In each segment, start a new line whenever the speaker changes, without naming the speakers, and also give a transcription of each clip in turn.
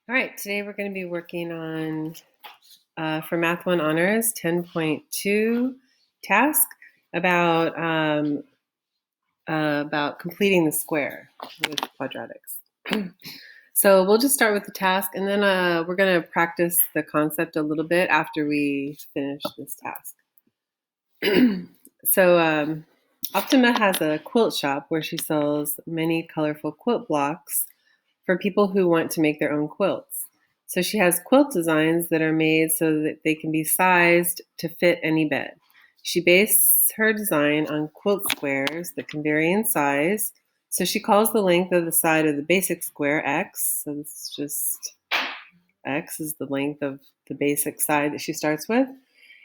All right, today we're going to be working on, for Math 1 Honors, 10.2 task about completing the square with quadratics. So we'll just start with the task, and then we're going to practice the concept a little bit after we finish this task. So Optima has a quilt shop where she sells many colorful quilt blocks for people who want to make their own quilts. So she has quilt designs that are made so that they can be sized to fit any bed. She bases her design on quilt squares that can vary in size. So she calls the length of the side of the basic square x. So this is just x is the length of the basic side that she starts with.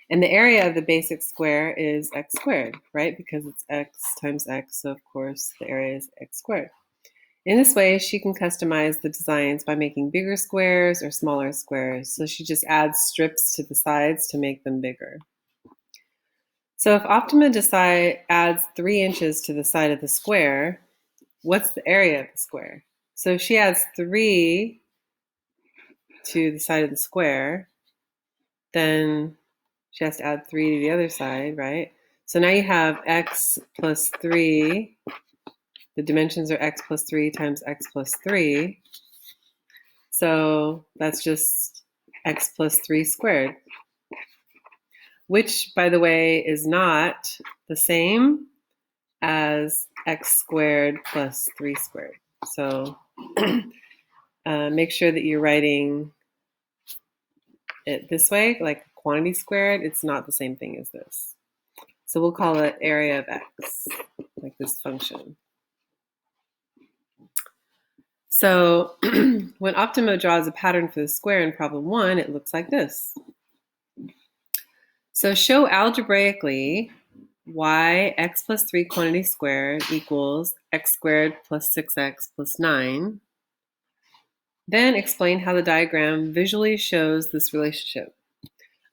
And the area of the basic square is x squared, right? Because it's x times x, so of course the area is x squared. In this way, she can customize the designs by making bigger squares or smaller squares. So she just adds strips to the sides to make them bigger. So if Optima adds 3 inches to the side of the square, what's the area of the square? So if she adds 3 to the side of the square, then she has to add 3 to the other side, right? So now you have x plus 3. The dimensions are x plus 3 times x plus 3. So that's just x plus 3 squared, which, by the way, is not the same as x squared plus 3 squared. So make sure that you're writing it this way, like quantity squared. It's not the same thing as this. So we'll call it area of x, like this function. So when Optima draws a pattern for the square in problem 1, it looks like this. So show algebraically why x plus 3 quantity squared equals x squared plus 6x plus 9. Then explain how the diagram visually shows this relationship.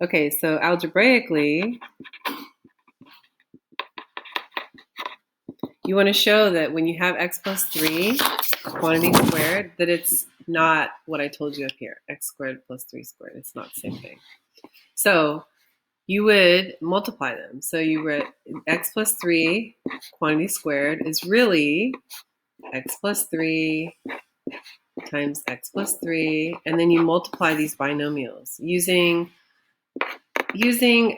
Okay, so algebraically, you want to show that when you have x plus 3 quantity squared, that it's not what I told you up here, x squared plus 3 squared. It's not the same thing. So you would multiply them. So you would x plus 3 quantity squared is really x plus 3 times x plus 3, and then you multiply these binomials using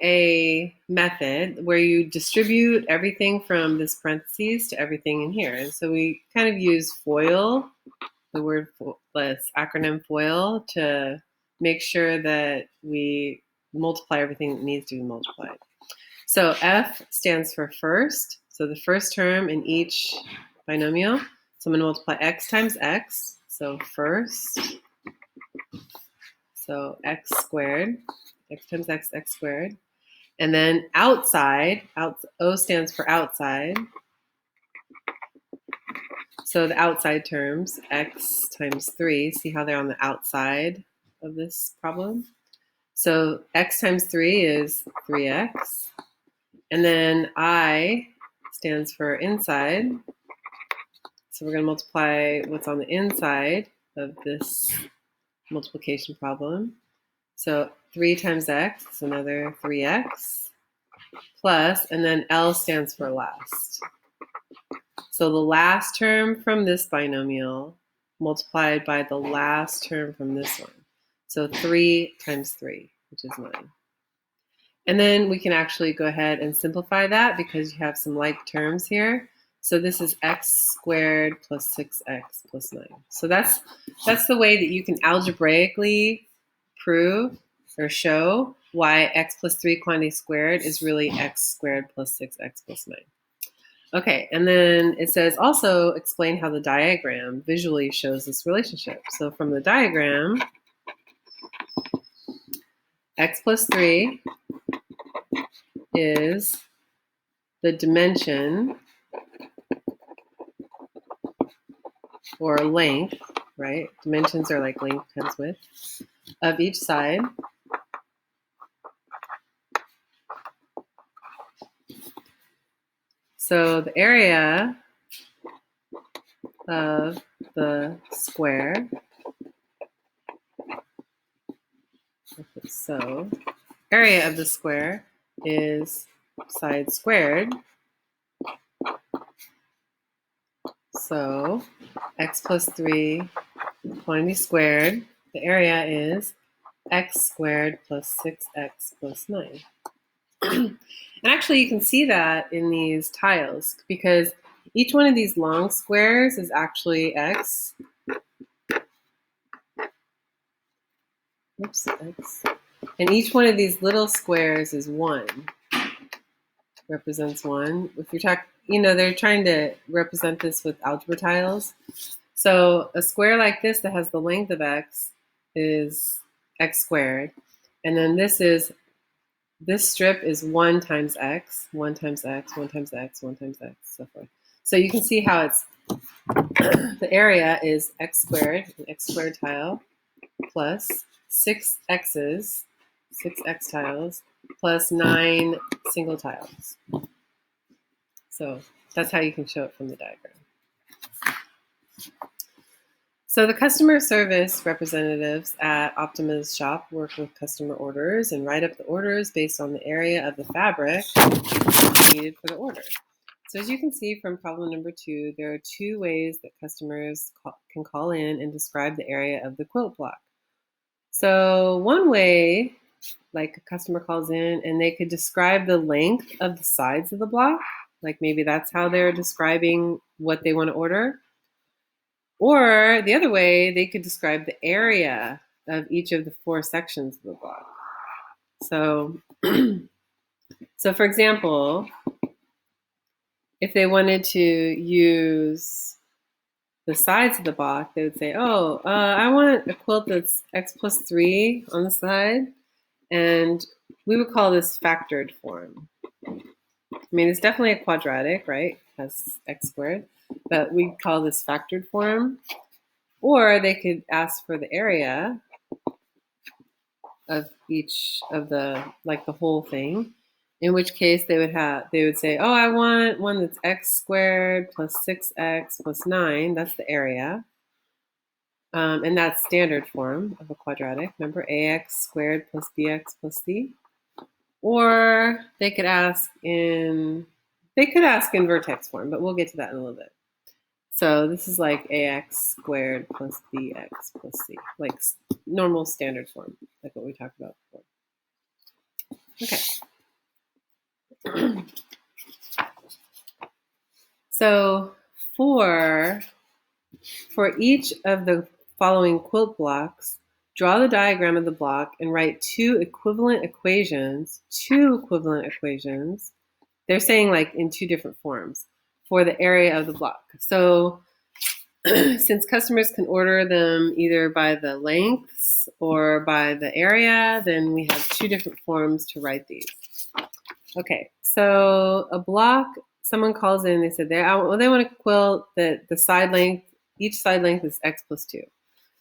a method where you distribute everything from this parentheses to everything in here. And so we kind of use FOIL, the word, this acronym FOIL, to make sure that we multiply everything that needs to be multiplied. So F stands for first. So the first term in each binomial. So I'm going to multiply x times x. So first, so x squared, x times x, x squared. And then outside, O stands for outside. So the outside terms, x times 3. See how they're on the outside of this problem? So x times 3 is 3x. And then I stands for inside. So we're going to multiply what's on the inside of this multiplication problem. So 3 times x is another 3x plus, and then L stands for last. So the last term from this binomial multiplied by the last term from this one. So 3 times 3, which is 9. And then we can actually go ahead and simplify that because you have some like terms here. So this is x squared plus 6x plus 9. So that's the way that you can algebraically prove or show why x plus 3 quantity squared is really x squared plus 6x plus 9. Okay, and then it says also explain how the diagram visually shows this relationship. So from the diagram, x plus 3 is the dimension or length, right? Dimensions are like length times width of each side. So the area of the square So area of the square is side squared. So x plus 3 quantity squared. The area is x squared plus 6x plus 9. And actually, you can see that in these tiles because each one of these long squares is actually x. Oops, x. And each one of these little squares is 1, represents 1. If you're talking, they're trying to represent this with algebra tiles. So a square like this that has the length of x is x squared. And then this strip is 1 times x, 1 times x, 1 times x, 1 times x, so forth. So you can see how it's the area is x squared, an x squared tile, plus 6 x's, 6x tiles, plus 9 single tiles. So that's how you can show it from the diagram. So the customer service representatives at Optima's shop work with customer orders and write up the orders based on the area of the fabric needed for the order. So as you can see from problem number 2, there are 2 ways that customers can call in and describe the area of the quilt block. So one way, like a customer calls in and they could describe the length of the sides of the block, like maybe that's how they're describing what they want to order. Or the other way, they could describe the area of each of the 4 sections of the block. So, so for example, if they wanted to use the sides of the block, they would say, I want a quilt that's x plus 3 on the side. And we would call this factored form. I mean, it's definitely a quadratic, right? It has x squared. But we call this factored form. Or they could ask for the area of each of the whole thing, in which case they would say, I want one that's x squared plus 6x plus 9. That's the area. And that's standard form of a quadratic. Remember, ax squared plus bx plus c. Or they could ask in vertex form, but we'll get to that in a little bit. So this is like ax squared plus bx plus c, like normal standard form, like what we talked about before. Okay. So for each of the following quilt blocks, draw the diagram of the block and write 2 equivalent equations. They're saying like in 2 different forms for the area of the block. So since customers can order them either by the lengths or by the area, then we have 2 different forms to write these. Okay, so a block, someone calls in, they said they want a quilt that the side length, each side length is x plus 2.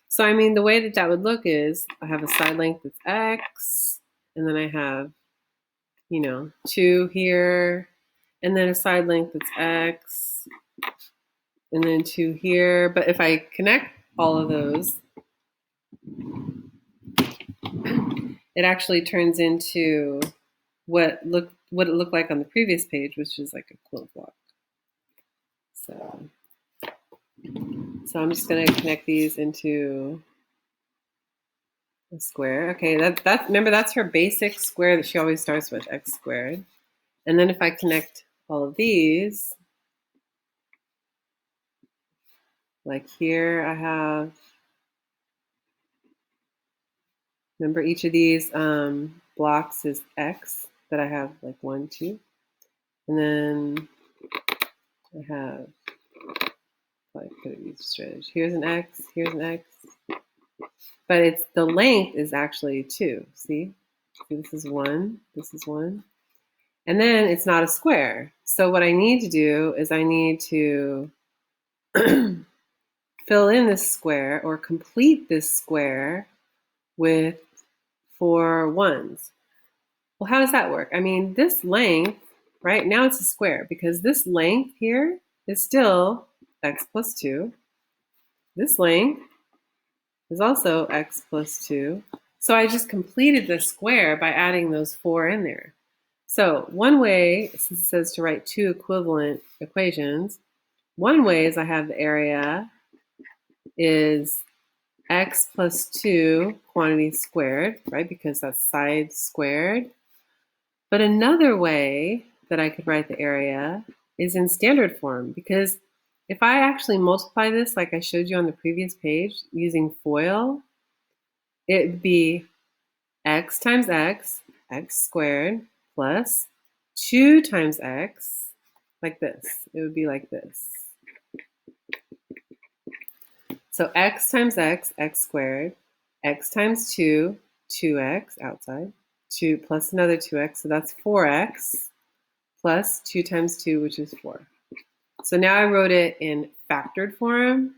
So I mean, the way that would look is I have a side length that's x, and then I have, 2 here, and then a side length that's x, and then 2 here. But if I connect all of those, it actually turns into what it looked like on the previous page, which is like a quilt block. So I'm just going to connect these into a square. Okay, remember that's her basic square that she always starts with, x squared. And then if I connect all of these, like here I have, remember each of these blocks is x, that I have like 1, 2. And then I have, here's an x, here's an x. But the length is actually 2, see? This is 1, this is 1. And then it's not a square. So what I need to do is I need to fill in this square or complete this square with 4 ones. Well, how does that work? I mean, this length, right, now it's a square because this length here is still x plus 2. This length is also x plus 2. So I just completed the square by adding those 4 in there. So one way, since it says to write 2 equivalent equations, one way is I have the area is x plus 2 quantity squared, right? Because that's side squared. But another way that I could write the area is in standard form, because if I actually multiply this like I showed you on the previous page using FOIL, it would be x times x, x squared, plus 2 times x, like this. It would be like this. So x times x, x squared, x times 2, 2x outside, 2 plus another 2x, so that's 4x, plus 2 times 2, which is 4. So now I wrote it in factored form,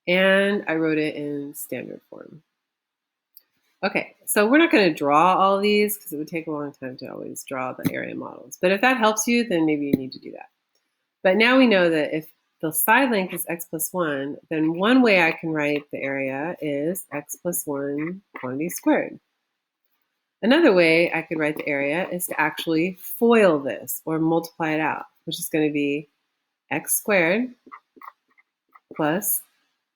and I wrote it in standard form. Okay, so we're not going to draw all these because it would take a long time to always draw the area models. But if that helps you, then maybe you need to do that. But now we know that if the side length is x plus 1, then one way I can write the area is x plus 1 quantity squared. Another way I could write the area is to actually FOIL this or multiply it out, which is going to be x squared plus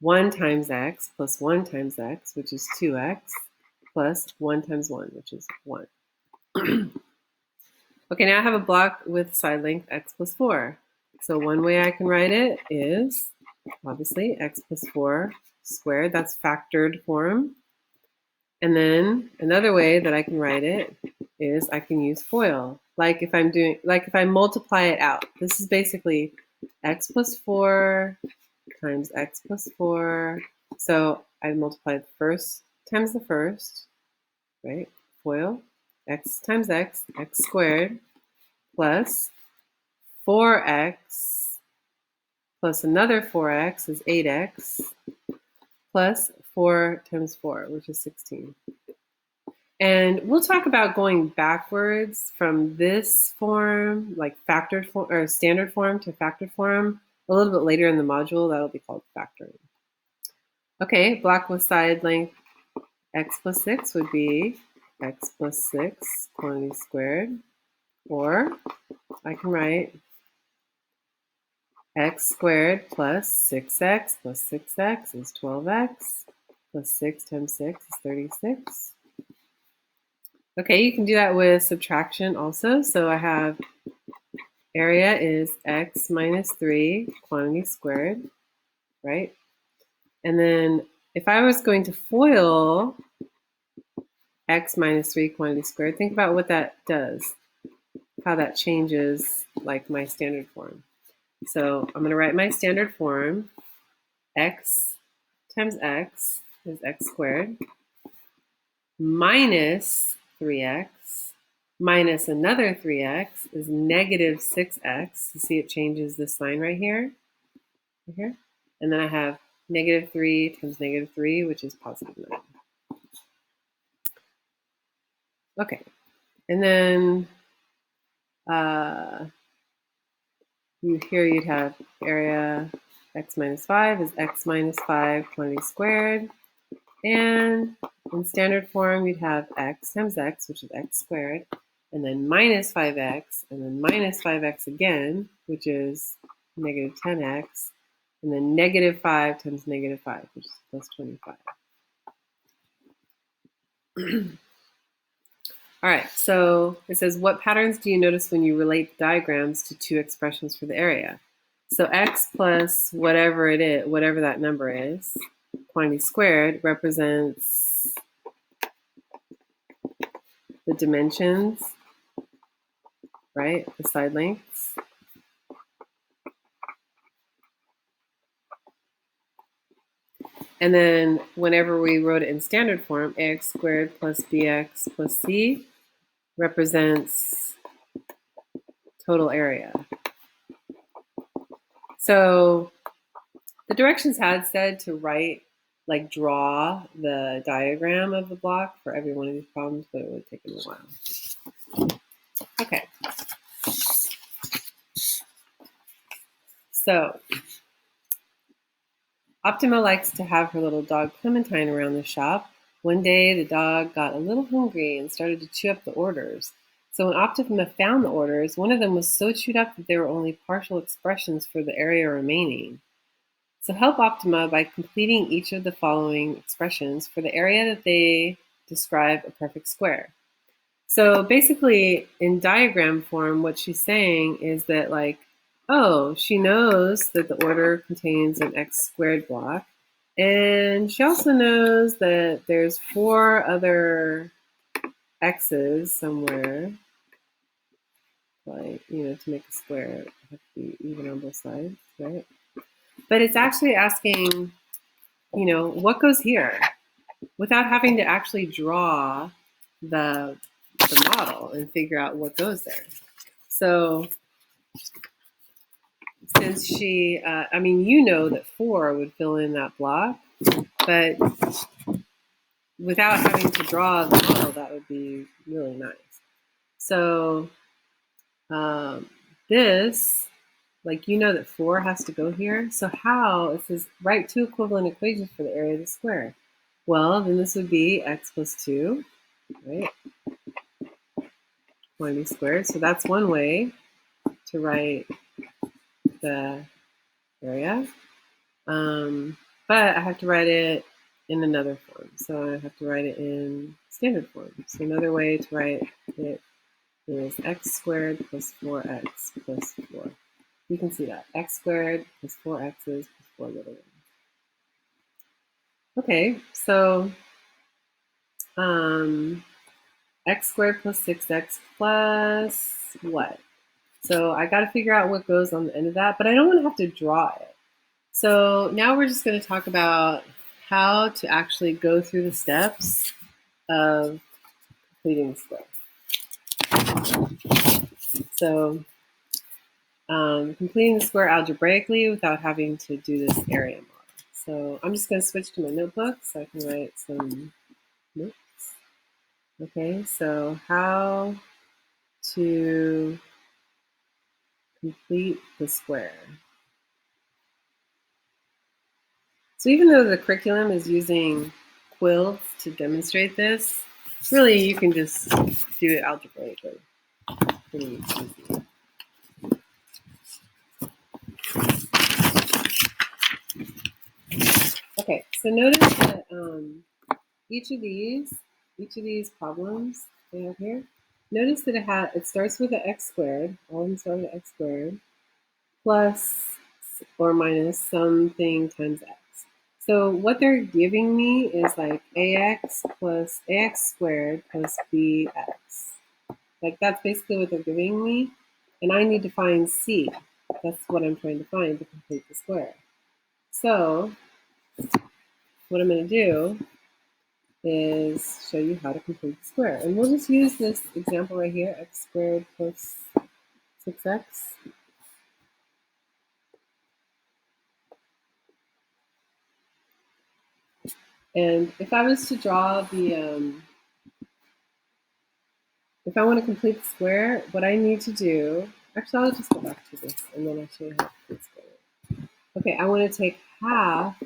1 times x plus 1 times x, which is 2x, plus 1 times 1, which is 1. Okay, now I have a block with side length x plus 4. So one way I can write it is, obviously, x plus 4 squared. That's factored form. And then another way that I can write it is I can use FOIL. Like if I multiply it out. This is basically x plus 4 times x plus 4. So I multiply the first times the first, right? FOIL, x times x, x squared, plus 4x plus another 4x is 8x, plus 4 times 4, which is 16. And we'll talk about going backwards from this form, like factored form or standard form to factored form, a little bit later in the module. That'll be called factoring. Okay, block with side length x plus 6 would be x plus 6 quantity squared, or I can write x squared plus 6x plus 6x is 12x, plus 6 times 6 is 36. Okay, you can do that with subtraction also. So I have area is x minus 3 quantity squared, right? And then if I was going to FOIL x minus 3 quantity squared, think about what that does, how that changes like my standard form. So I'm going to write my standard form. X times x is x squared minus 3x minus another 3x is negative 6x. You see it changes this sign right here. And then I have negative 3 times negative 3, which is positive 9. Okay, and then here you'd have area x minus 5 is x minus 5 quantity squared. And in standard form, you'd have x times x, which is x squared, and then minus 5x, and then minus 5x again, which is negative 10x, and then negative 5 times negative 5, which is plus 25. All right, so it says, what patterns do you notice when you relate diagrams to two expressions for the area? So x plus whatever it is, whatever that number is, quantity squared, represents the dimensions, right? The side lengths. And then whenever we wrote it in standard form, ax squared plus bx plus c represents total area. So the directions had said to write, like draw the diagram of the block for every one of these problems, but it would take a while. Okay. So Optima likes to have her little dog Clementine around the shop, One day, the dog got a little hungry and started to chew up the orders. So when Optima found the orders, one of them was so chewed up that there were only partial expressions for the area remaining. So help Optima by completing each of the following expressions for the area that they describe a perfect square. So basically, in diagram form, what she's saying is that, like, oh, she knows that the order contains an x squared block. And she also knows that there's 4 other x's somewhere. Like, to make a square, it has to be even on both sides, right? But it's actually asking, what goes here without having to actually draw the model and figure out what goes there. So since she, that 4 would fill in that block, but without having to draw the model, that would be really nice. So this, that 4 has to go here. So how? It says write 2 equivalent equations for the area of the square. Well, then this would be x plus 2, right? Quantity squared. So that's one way to write the area. But I have to write it in another form. So I have to write it in standard form. So another way to write it is x squared plus 4x plus 4. You can see that. X squared plus 4x's plus 4 little ones. Okay, so x squared plus 6x plus what? So I got to figure out what goes on the end of that, but I don't want to have to draw it. So now we're just going to talk about how to actually go through the steps of completing the square. So completing the square algebraically without having to do this area model. So I'm just going to switch to my notebook so I can write some notes. Okay, so how to complete the square. So even though the curriculum is using quilts to demonstrate this, really you can just do it algebraically. Pretty easy. Okay, so notice that each of these problems they have here, notice that it starts with an x squared, all of them start with x squared, plus or minus something times x. So what they're giving me is like ax squared plus bx. Like that's basically what they're giving me. And I need to find c. That's what I'm trying to find to complete the square. So what I'm going to do is show you how to complete the square. And we'll just use this example right here, x squared plus 6x. And if I was to draw if I want to complete the square, what I need to do, actually I'll just go back to this and then I'll show you how to complete the square. Okay, I want to take half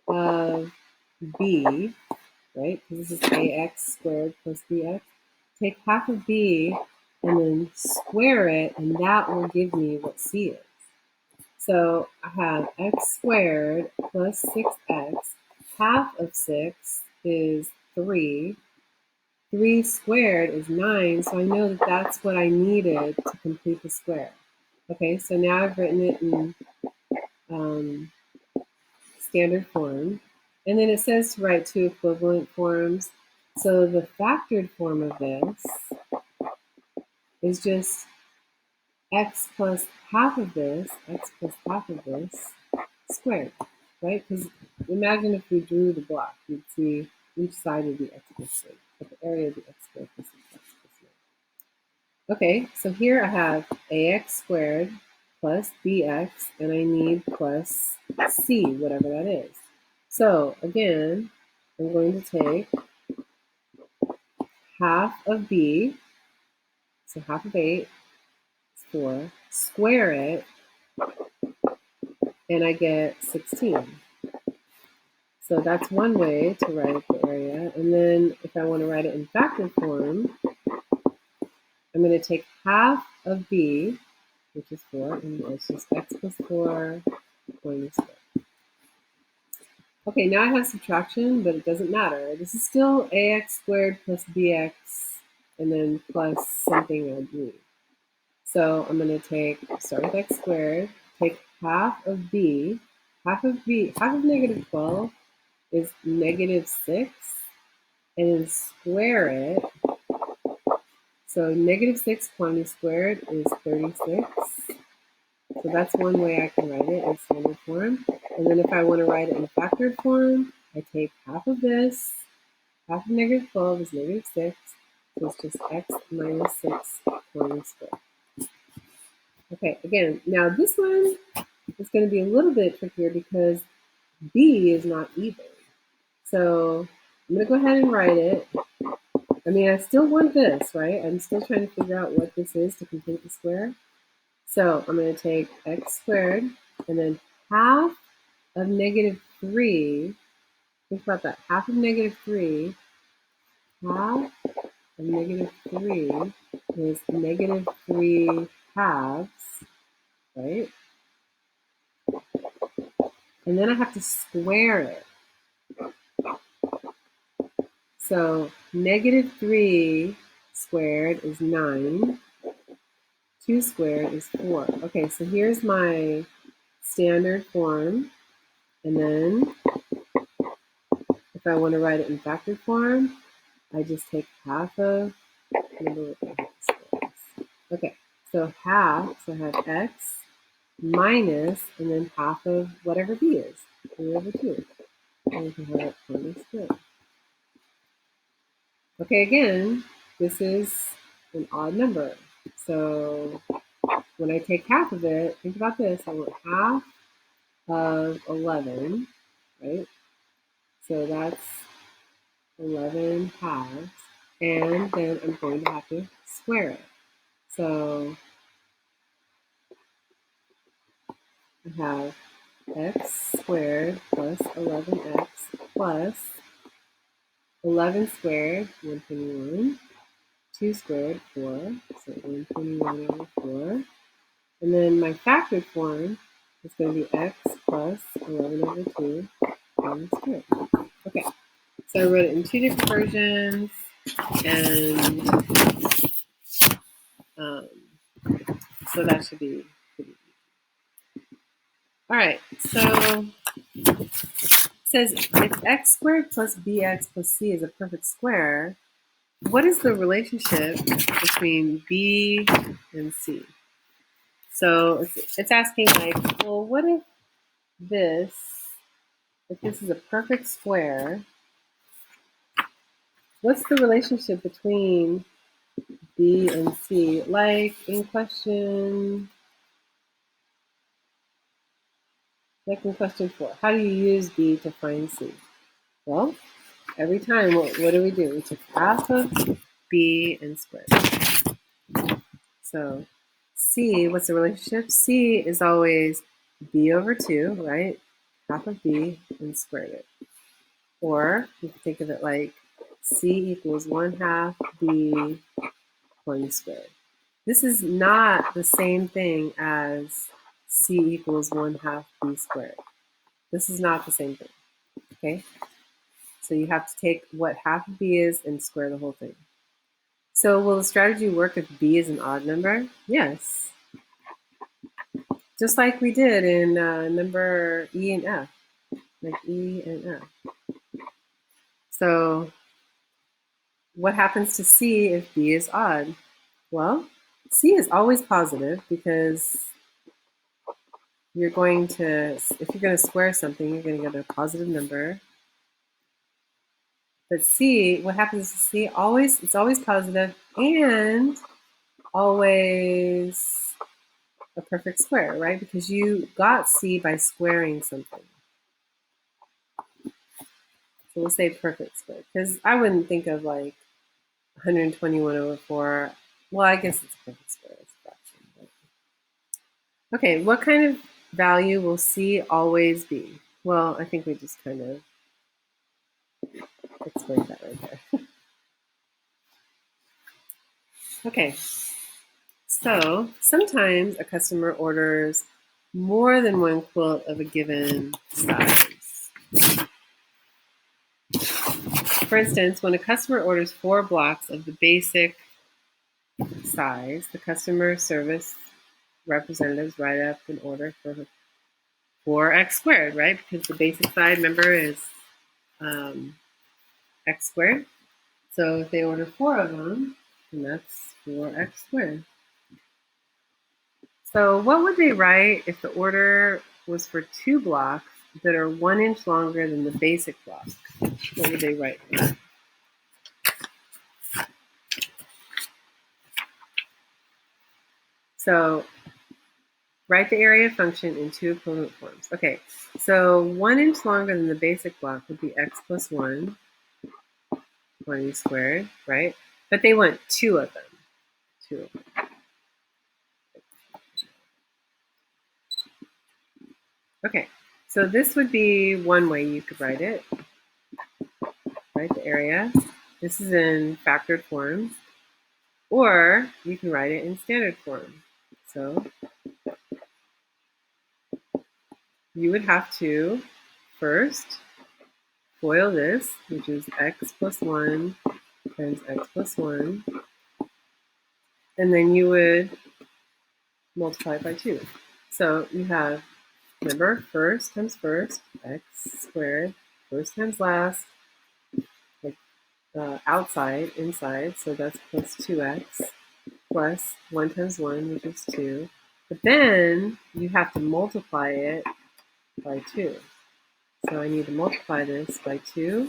of b, right? Because this is ax squared plus bx. Take half of b and then square it, and that will give me what c is. So I have x squared plus 6x. Half of 6 is 3. 3 squared is 9, so I know that that's what I needed to complete the square. Okay, so now I've written it in standard form. And then it says to write 2 equivalent forms. So the factored form of this is just x plus half of this, squared, right? Because imagine if we drew the block, you'd see each side would be x plus 3, but the area would be x squared plus x plus 9. Okay, so here I have ax squared plus bx, and I need plus c, whatever that is. So again, I'm going to take half of b, so half of 8 is 4, square it, and I get 16. So that's one way to write the area. And then if I want to write it in factored form, I'm going to take half of b, which is 4, and it's just x plus 4 going to square. Okay, now I have subtraction, but it doesn't matter. This is still ax squared plus bx, and then plus something I do. So I'm going to start with x squared, take half of b. Half of negative 12 is negative 6, and then square it. So negative 6 quantity squared is 36. So that's one way I can write it in standard form. And then if I want to write it in factored form, I take half of this. Half of negative 12 is negative 6. So it's just x minus 6 quantity squared. Okay, again, now this one is going to be a little bit trickier because b is not even. So I'm going to go ahead and write it. I mean, I still want this, right? I'm still trying to figure out what this is to complete the square. So I'm going to take x squared and then half of negative 3. Think about that. Half of negative 3. Half of negative 3 is negative 3 halves, right? And then I have to square it. So negative 3 squared is 9. 2 squared is 4. Okay, so here's my standard form. And then if I want to write it in factored form, I just take half of, okay, so half, so I have x minus, and then half of whatever b is, 3 over 2. And we can have it minus 2. Okay, again, this is an odd number. So when I take half of it, think about this, I want half of 11, right? So that's 11 halves. And then I'm going to have to square it. So I have x squared plus 11x plus 11 squared, 121, 2 squared, 4, so 121 over 4. And then my factored form is going to be x plus 11 over 2 squared. Okay, so I wrote it in two different versions, and so that should be pretty easy. All right, so it says if x squared plus bx plus c is a perfect square, what is the relationship between b and c? So it's asking like, well, what if this is a perfect square, what's the relationship between b and c? Like in question 4, how do you use b to find c? Well, every time, what do? We took half of b and squared it. So c, what's the relationship? C is always b over 2, right? Half of b and squared it. Or you can think of it like c equals 1/2 b 1 squared. This is not the same thing as c equals 1/2 b squared. This is not the same thing, okay? So you have to take what half of b is and square the whole thing. So will the strategy work if b is an odd number? Yes. Just like we did in number E and F, like E and F. So what happens to C if B is odd? Well, C is always positive because if you're going to square something, you're going to get a positive number. But C, what happens to C? It's always positive and always a perfect square, right? Because you got C by squaring something. So we'll say perfect square, because I wouldn't think of like 121 over 4. Well, I guess it's a perfect square. It's a fraction. But... okay, what kind of value will C always be? Well, I think we just kind of explains that right there. Okay, so sometimes a customer orders more than one quilt of a given size. For instance, when a customer orders 4 blocks of the basic size, the customer service representatives write up an order for 4x squared, right? Because the basic size, remember, is x squared. So if they order 4 of them, then that's 4x squared. So what would they write if the order was for 2 blocks that are 1 inch longer than the basic block? What would they write for that? So write the area function in 2 equivalent forms. Okay, so 1 inch longer than the basic block would be x plus 1, 20 squared, right? But they want 2 of them. 2 of them. Okay, so this would be one way you could write it. Write the area. This is in factored form. Or you can write it in standard form. So you would have to first FOIL this, which is x plus 1 times x plus 1. And then you would multiply it by 2. So you have, remember, first times first, x squared, first times last, like outside, inside, so that's plus 2x, plus 1 times 1, which is 2. But then you have to multiply it by 2. So I need to multiply this by 2,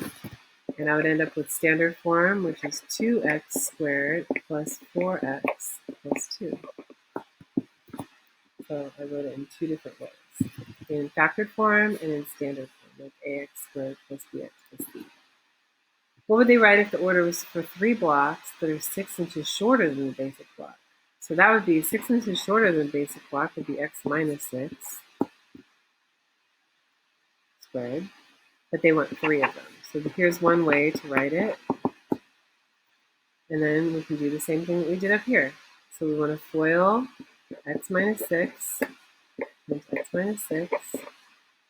and I would end up with standard form, which is 2x squared plus 4x plus 2. So I wrote it in 2 different ways, in factored form and in standard form, like ax squared plus bx plus c. What would they write if the order was for 3 blocks that are 6 inches shorter than the basic block? So that would be 6 inches shorter than the basic block would be x minus 6 squared, but they want 3 of them. So here's one way to write it. And then we can do the same thing that we did up here. So we want to FOIL x minus 6 times x minus 6,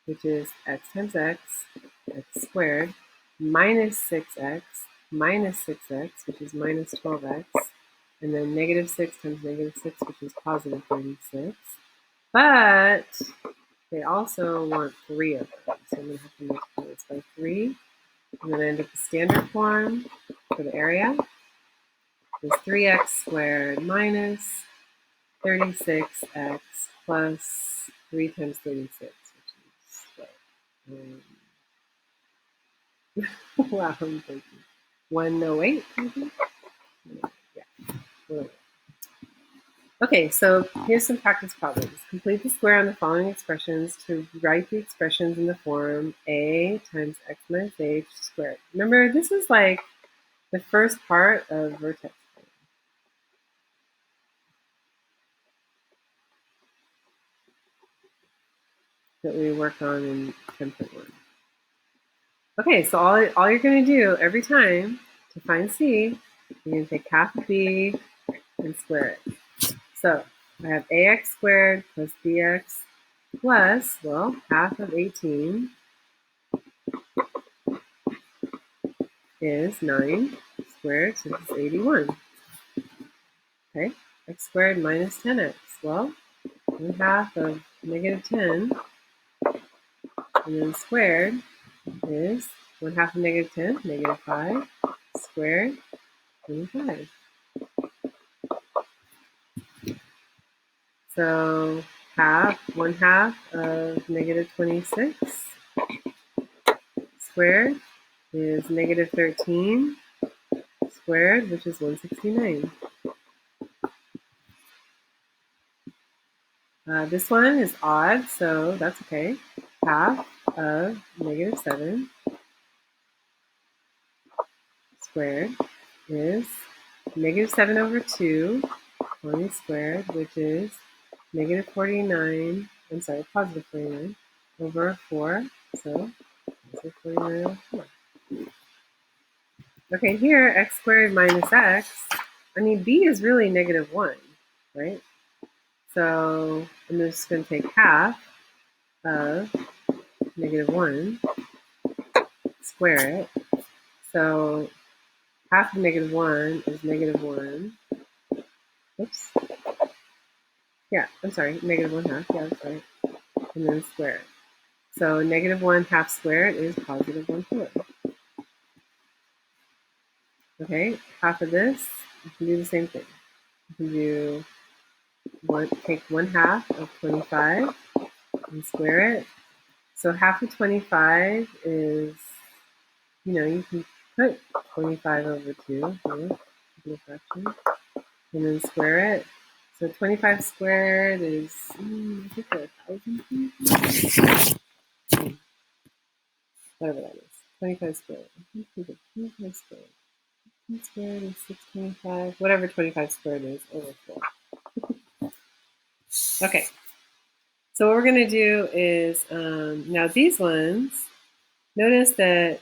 which is x times x squared, minus 6x minus 6x, which is minus 12x, and then negative 6 times negative 6, which is positive 36. But they also want 3 of them. So I'm going to have to multiply this by 3. I'm going to end up with standard form for the area. Is 3x squared minus 36x plus 3 times 36, which is what? Wow, I'm thinking 108, maybe? Yeah. Okay, so here's some practice problems. Complete the square on the following expressions to write the expressions in the form a times x minus h squared. Remember, this is like the first part of vertex that we work on in 10.1. Okay, so all you're going to do every time to find c, you're going to take half of b and square it. So I have ax squared plus bx plus, well, half of 18 is 9 squared, so this is 81. Okay, x squared minus 10x. Well, 1/2 of negative 10, and then squared is 1/2 of negative 10, negative 5, squared, 25. So 1/2 of negative 26 squared is negative 13 squared, which is 169. This one is odd, so that's okay. Half of negative 7 squared is negative 7 over 2, 20 squared, which is negative 49, I'm sorry, positive 49 over 4, so positive 49 over 4. Okay, here, x squared minus x, b is really -1, right? So I'm just going to take half of -1, square it. So half of -1 is -1. Oops. Yeah, I'm sorry, -1/2. Yeah, that's right. And then square it. So -1/2 squared is +1/4. Okay, half of this, you can do the same thing. You can do take 1/2 of 25 and square it. So half of 25 is, you can put 25 over 2 here, fraction, and then square it. So 25 squared is, I think 1,000, whatever that is. 25 squared. 25 squared. 10 squared is 625. Whatever 25 squared is over 4. Okay. So what we're going to do is, now these ones, notice that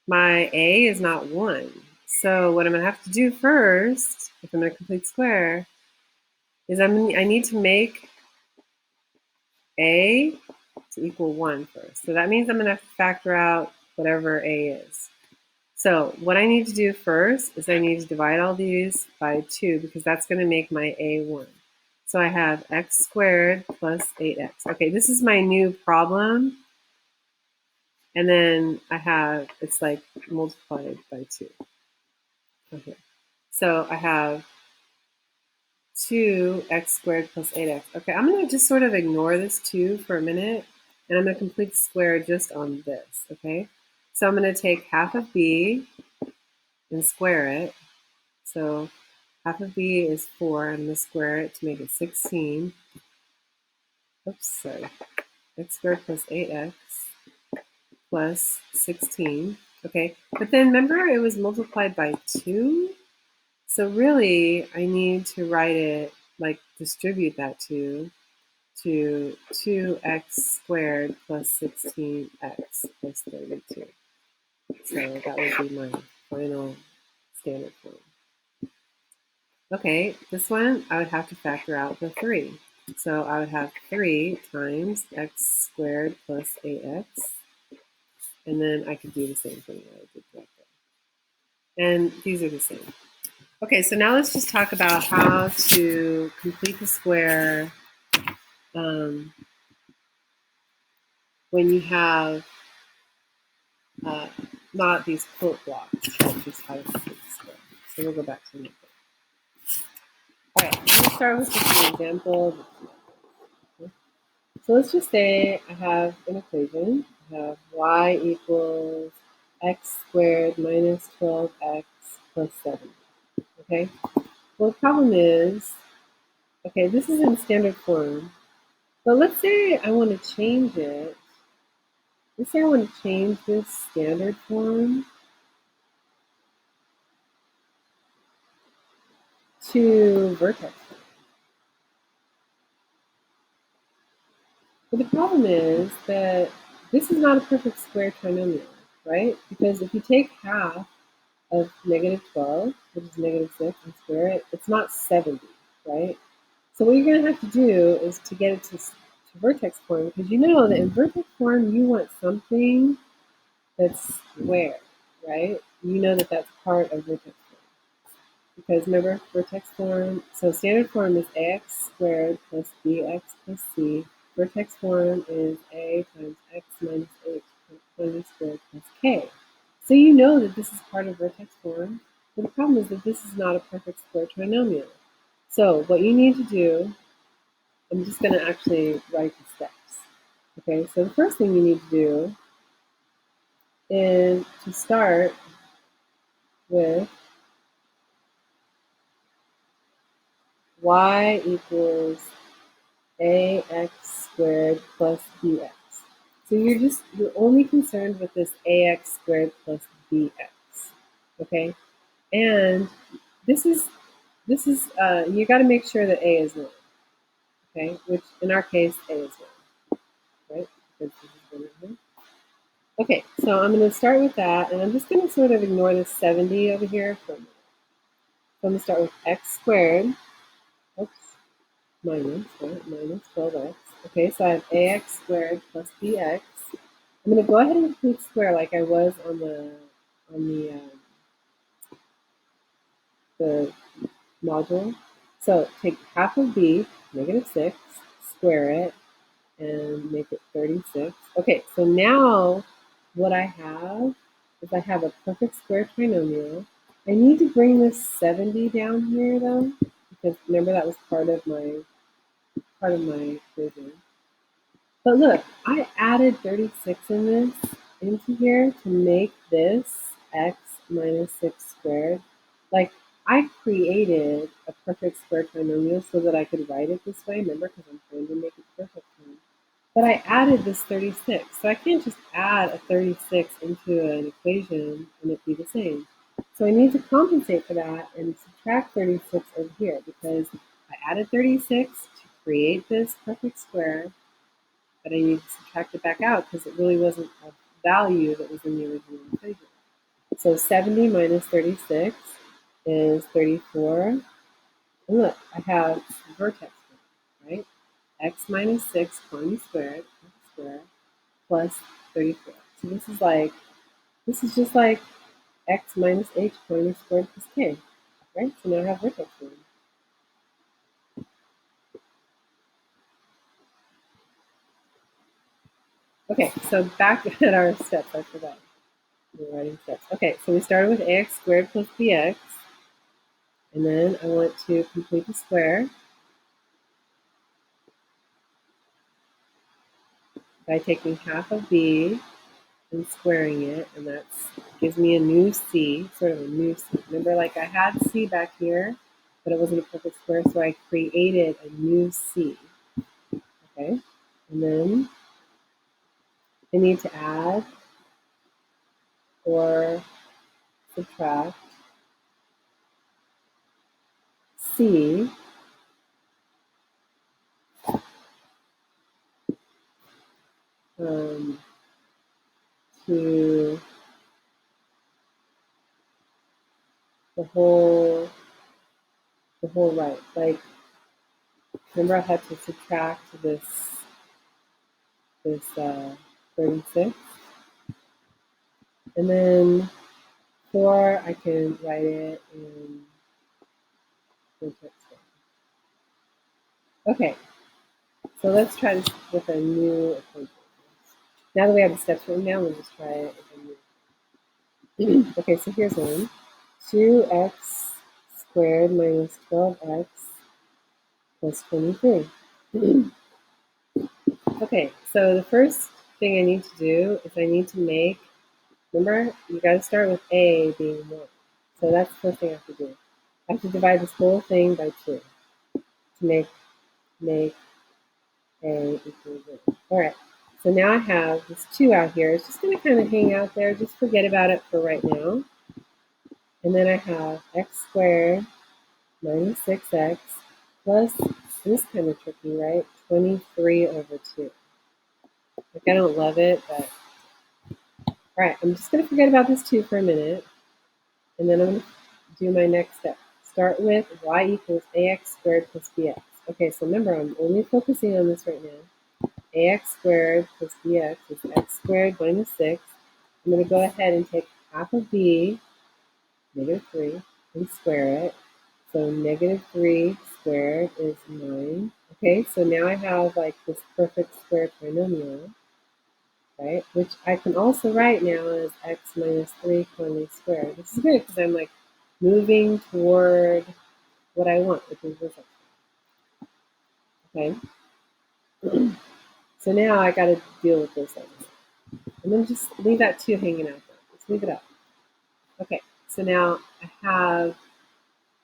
my A is not 1. So what I'm going to have to do first, if I'm going to complete square, is I need to make A to equal 1 first. So that means I'm going to have to factor out whatever A is. So what I need to do first is I need to divide all these by 2 because that's going to make my A 1. So I have x squared plus 8x. Okay, this is my new problem. And then I have, it's like multiplied by 2. Okay. So I have 2x squared plus 8x. Okay, I'm going to just sort of ignore this 2 for a minute, and I'm going to complete the square just on this, okay? So I'm going to take half of b and square it. So half of b is 4. I'm going to square it to make it 16. Oops, sorry. X squared plus 8x plus 16. Okay, but then remember it was multiplied by 2? So really, I need to write it, like distribute that 2 to 2x squared plus 16x plus 32. So that would be my final standard form. Okay, this one, I would have to factor out the 3. So I would have 3 times x squared plus 8x. And then I could do the same thing that I did right there. And these are the same. Okay, so now let's just talk about how to complete the square when you have not these quote blocks, but just how to complete the square. So we'll go back to the All right, let's start with just an example. So let's just say I have an equation. I have y equals x squared minus 12x plus 7. Okay? Well, the problem is, okay, this is in standard form, but let's say I want to change it. Let's say I want to change this standard form to vertex form. But the problem is that this is not a perfect square trinomial, right? Because if you take half of -12, which is -6, and square it, it's not 70, right? So what you're going to have to do is to get it to vertex form, because you know that in vertex form you want something that's square, right? You know that that's part of vertex form. Because remember, vertex form, so standard form is ax squared plus bx plus c. Vertex form is a times x minus h plus squared plus k. So you know that this is part of vertex form, but the problem is that this is not a perfect square trinomial. So what you need to do, I'm just going to actually write the steps. Okay, so the first thing you need to do is to start with y equals ax squared plus bx. So you're only concerned with this ax squared plus bx. Okay, and this is you got to make sure that a is 1. Okay, which in our case a is 1, right? Because this is 1 right here. Okay, So I'm going to start with that, and I'm just going to sort of ignore this 70 over here for a minute. So I'm going to start with x squared, oops, minus 12x. Okay, so I have ax squared plus bx. I'm going to go ahead and include square like I was on the module. So take half of b, -6, square it, and make it 36. Okay, so now what I have is I have a perfect square trinomial. I need to bring this 70 down here though, because remember that was part of my equation. But look, I added 36 into here to make this x minus 6 squared. Like, I created a perfect square trinomial so that I could write it this way, remember, because I'm trying to make it perfect. But I added this 36, so I can't just add a 36 into an equation and it be the same. So I need to compensate for that and subtract 36 over here because I added 36 to create this perfect square, but I need to subtract it back out because it really wasn't a value that was in the original equation. So 70 minus 36 is 34. And look, I have vertex, right? X minus 6 quantity squared, plus 34. So this is just like x minus h quantity squared plus k, right? So now I have vertex form. Okay, so back at our steps, I forgot. We're writing steps. Okay, so we started with ax squared plus bx, and then I want to complete the square by taking half of b and squaring it, and that gives me a new c, sort of a new c. Remember, like I had c back here, but it wasn't a perfect square, so I created a new c. Okay, and then I need to add or subtract c to the whole right. Like, remember I had to subtract this 36, and then 4 I can write it in vertex form. Okay, so let's try this with a new equation. Now that we have the steps written down, we'll just try it with a new. Okay, so here's one. 2x squared minus 12x plus 23. Okay, so the first thing I need to do is I need to make, remember, you got to start with a being 1. So that's the first thing I have to do. I have to divide this whole thing by 2 to make a equal 0. All right, so now I have this 2 out here. It's just going to kind of hang out there. Just forget about it for right now. And then I have x squared minus 6x plus, this is kind of tricky, right? 23 over 2. Like, I don't love it, but all right, I'm just going to forget about this 2 for a minute, and then I'm going to do my next step. Start with y equals ax squared plus bx. Okay, so remember, I'm only focusing on this right now. Ax squared plus bx is x squared minus 6. I'm going to go ahead and take half of b, -3, and square it. So -3 squared is 9. Okay, so now I have like this perfect square trinomial, right? Which I can also write now as x minus 3 quantity squared. This is good because I'm like moving toward what I want, which is this. Okay. So now I got to deal with this. And then just leave that 2 hanging out there. Just leave it up. Okay. So now I have,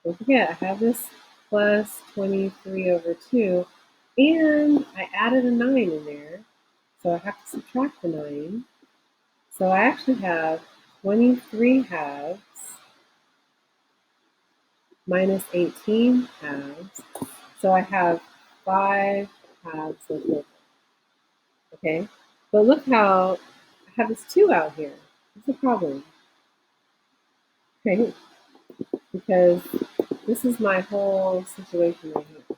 don't forget, I have this plus 23 over 2. And I added a 9 in there. So I have to subtract the 9. So I actually have 23 halves minus 18 halves. So I have 5 halves left over. Okay, but look how I have this 2 out here. What's the problem? Okay, because this is my whole situation right here.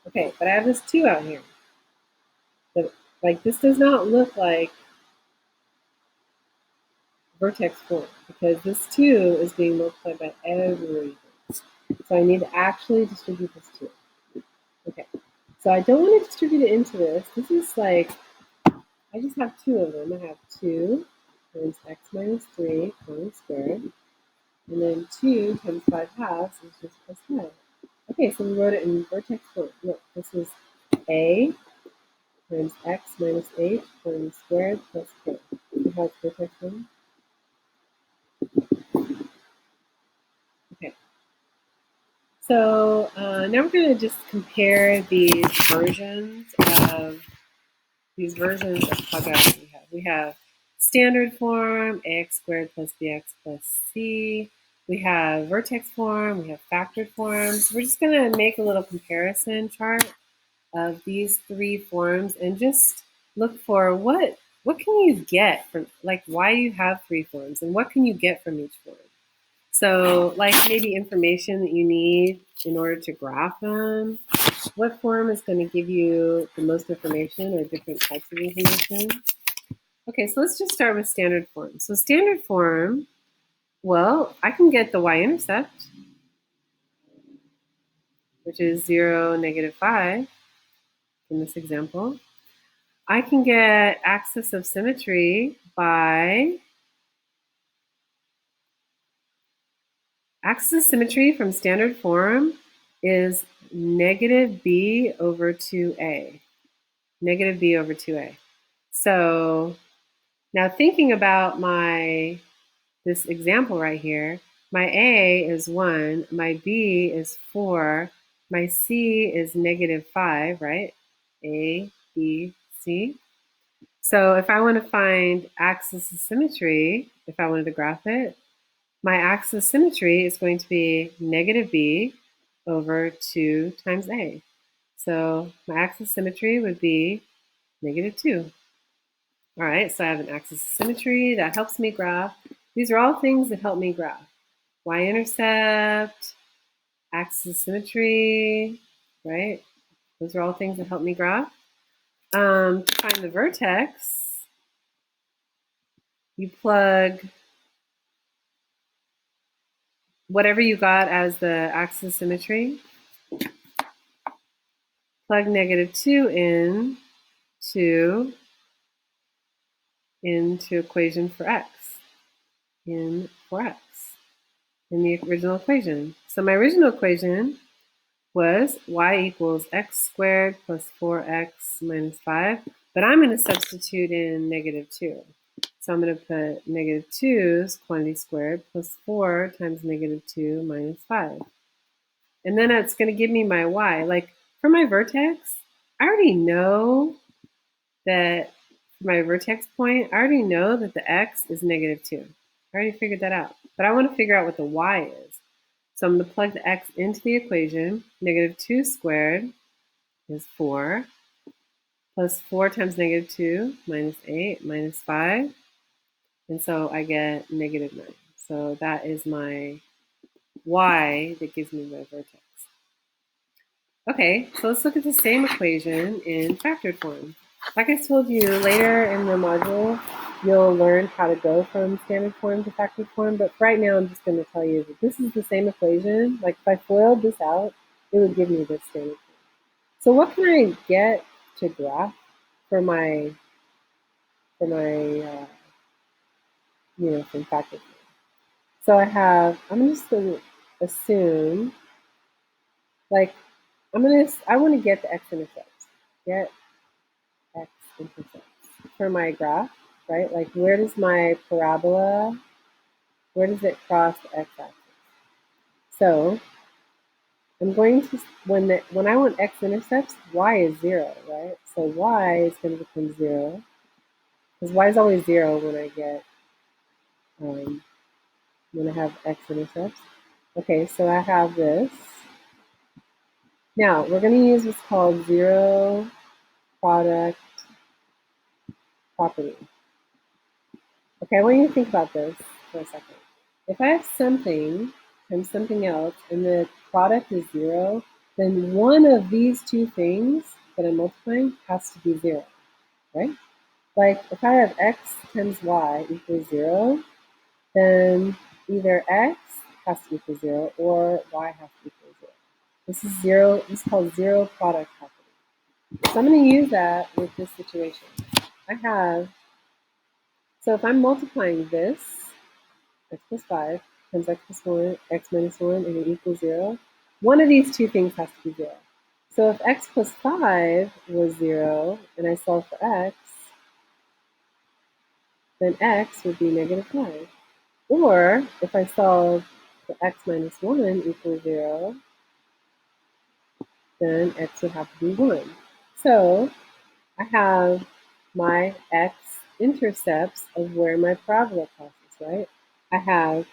Okay, but I have this 2 out here. But, like, this does not look like vertex form because this 2 is being multiplied by everything. So I need to actually distribute this 2. Okay, so I don't want to distribute it into this. This is like, I just have 2 of them. I have 2 times x minus 3 whole squared. And then 2 times 5 halves is just plus 5. Okay, so we wrote it in vertex form. Look, this is a times x minus h times squared plus k. See how it's vertex form? Okay. So now we're going to just compare these versions of plug out we have standard form, ax squared plus bx plus c. We have vertex form, we have factored forms. We're just going to make a little comparison chart of these 3 forms and just look for what can you get from, like, why you have 3 forms and what can you get from each form. So, like, maybe information that you need in order to graph them. What form is going to give you the most information or different types of information? Okay, so let's just start with standard form. So standard form, well, I can get the y-intercept, which is 0, -5 in this example. I can get axis of symmetry by axis of symmetry from standard form is -b over 2a. -b over 2a. So now thinking about this example right here, my A is 1, my B is 4, my C is -5, right? A, B, C. So if I want to find axis of symmetry, if I wanted to graph it, my axis of symmetry is going to be -b over 2 times A. So my axis of symmetry would be -2. All right, so I have an axis of symmetry that helps me graph. These are all things that help me graph. Y-intercept, axis of symmetry, right? Those are all things that help me graph. To find the vertex, you plug whatever you got as the axis of symmetry, plug -2 into equation for x, in the original equation. So my original equation was y equals x squared plus 4x minus 5, but I'm going to substitute in -2. So I'm going to put -2's quantity squared plus 4 times -2 minus 5. And then it's going to give me my y. Like, for my vertex, I already know that for my vertex point, I already know that the x is -2. I already figured that out. But I want to figure out what the y is. So I'm going to plug the x into the equation. -2 squared is 4, plus 4 times -2 minus 8 minus 5. And so I get -9. So that is my y that gives me my vertex. Okay, so let's look at the same equation in factored form. Like I told you, later in the module, you'll learn how to go from standard form to factored form, but right now I'm just going to tell you that this is the same equation. Like, if I FOILed this out, it would give me this standard form. So what can I get to graph for my from factored form? So I'm just going to assume, like, I want to get the x-intercepts. Get x-intercepts for my graph, right? Like, where does my parabola, where does it cross the x-axis? So I'm going to, when I want x-intercepts, y is 0, right? So y is going to become 0, because y is always 0 when I have x-intercepts. Okay, so I have this. Now, we're going to use what's called zero product property. Okay, I want you to think about this for a second. If I have something times something else and the product is 0, then one of these two things that I'm multiplying has to be 0, right? Like if I have x times y equals 0, then either x has to equal 0 or y has to equal 0. This is 0, this is called zero product property. So I'm going to use that with this situation. So if I'm multiplying this, x plus 5 times x plus 1, x minus 1, and it equals 0, one of these two things has to be 0. So if x plus 5 was 0, and I solve for x, then x would be negative 5. Or if I solve for x minus 1 equals 0, then x would have to be 1. So I have my x-intercepts of where my parabola crosses, right? I have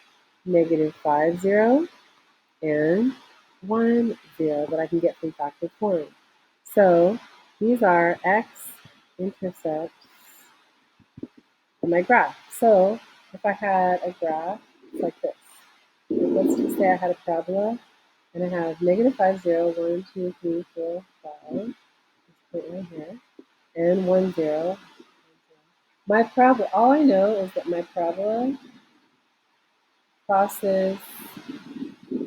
negative 5, 0, and 1, 0 that I can get from factor form. So these are x-intercepts of my graph. So if I had a graph like this, let's just say I had a parabola and I have negative 5, 0, 1, 2, 3, 4, 5, just put it right here, and 1, 0. My parabola, all I know is that my parabola crosses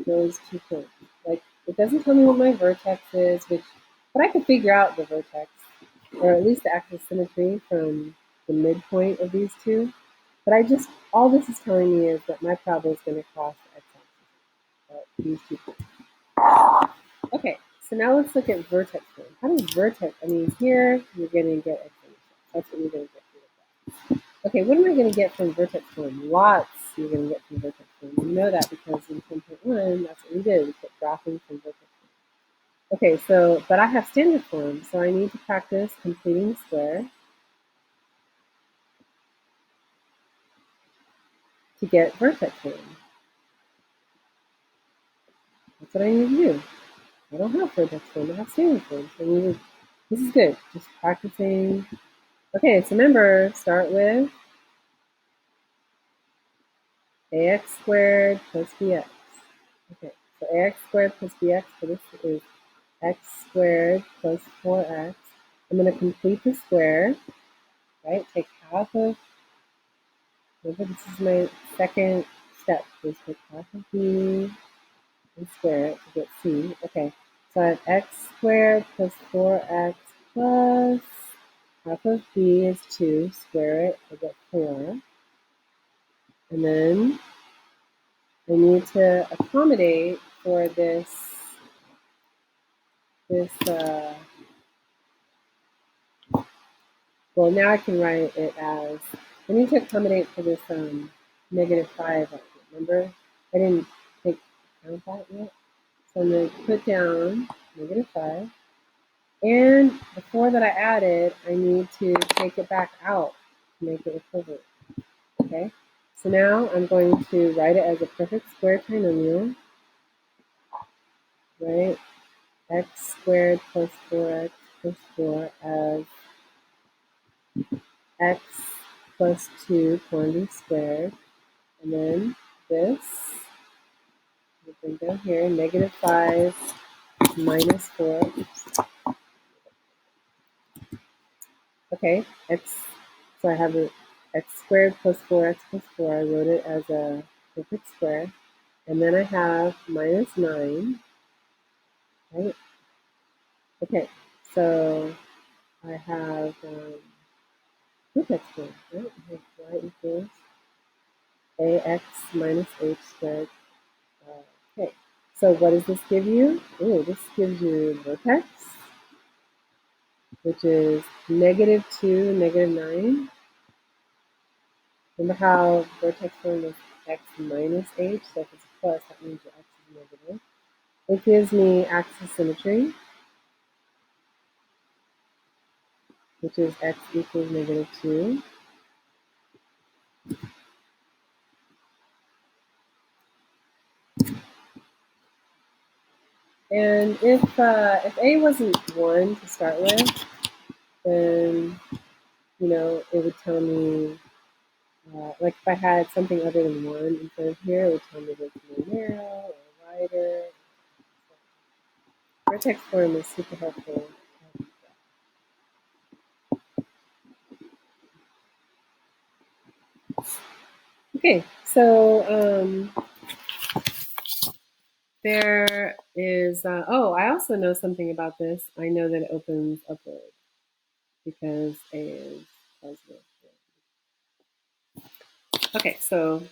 those 2 points. Like, it doesn't tell me what my vertex is, but I can figure out the vertex, or at least the axis symmetry from the midpoint of these two. But all this is telling me is that my parabola is going to cross the x-axis, these 2 points. Okay, so now let's look at vertex form. How does vertex, here you're going to get x-intercept. That's what you're going to get from the graph. Okay, what am I going to get from vertex form? Lots you're going to get from vertex form. You know that because in 10.1, that's what we did. We put graphing from vertex form. Okay, but I have standard form, so I need to practice completing the square to get vertex form. That's what I need to do. I don't have vertex form, I have standard form. So this is good, just practicing. Okay, so remember, start with ax squared plus bx. Okay, so ax squared plus bx, so this is x squared plus 4x. I'm going to complete the square, right? Take half of, remember this is my second step, is take half of b and square it to get c. Okay, so I have x squared plus 4x plus half of b is 2, square it, I get 4. And then I need to accommodate for well, now I can write it as, I need to accommodate for this negative 5 up here. Remember, I didn't take count that yet. So I'm going to put down negative 5. And the 4 that I added, I need to take it back out to make it equivalent. Okay? So now I'm going to write it as a perfect square trinomial, right? X squared plus 4x plus 4 as x plus 2 quantity squared. And then this, we bring down here, negative 5 minus 4. Okay, so I have x squared plus 4x plus 4. I wrote it as a perfect square. And then I have minus 9, right? Okay, so I have vertex form, right? I have y equals ax minus h squared. Okay, so what does this give you? Oh, this gives you vertex, which is negative 2, negative 9. Remember how vertex form is x minus h? So if it's a plus, that means your x is negative. It gives me axis symmetry, which is x equals negative 2. And if a wasn't 1 to start with, then it would tell me Like if I had something other than one in front of here, it would tell me if it's more narrow or wider. Vertex form is super helpful. Okay, so there is, oh, I also know something about this. I know that it opens upward because A is positive. Okay, so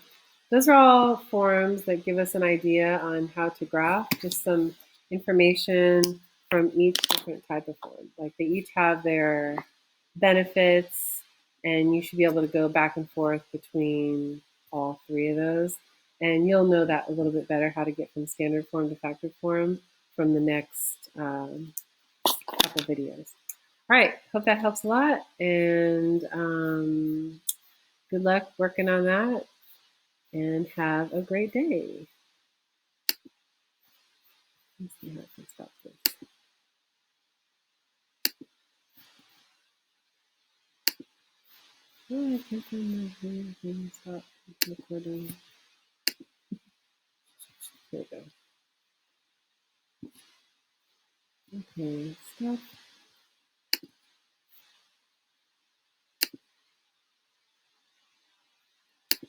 those are all forms that give us an idea on how to graph, just some information from each different type of form. Like they each have their benefits, and you should be able to go back and forth between all three of those. And you'll know that a little bit better how to get from standard form to factored form from the next couple videos. All right, hope that helps a lot, and good luck working on that, and have a great day. Let's see how I can stop this. Oh, I can't find my thing. I can stop recording. There we go. Okay, stop.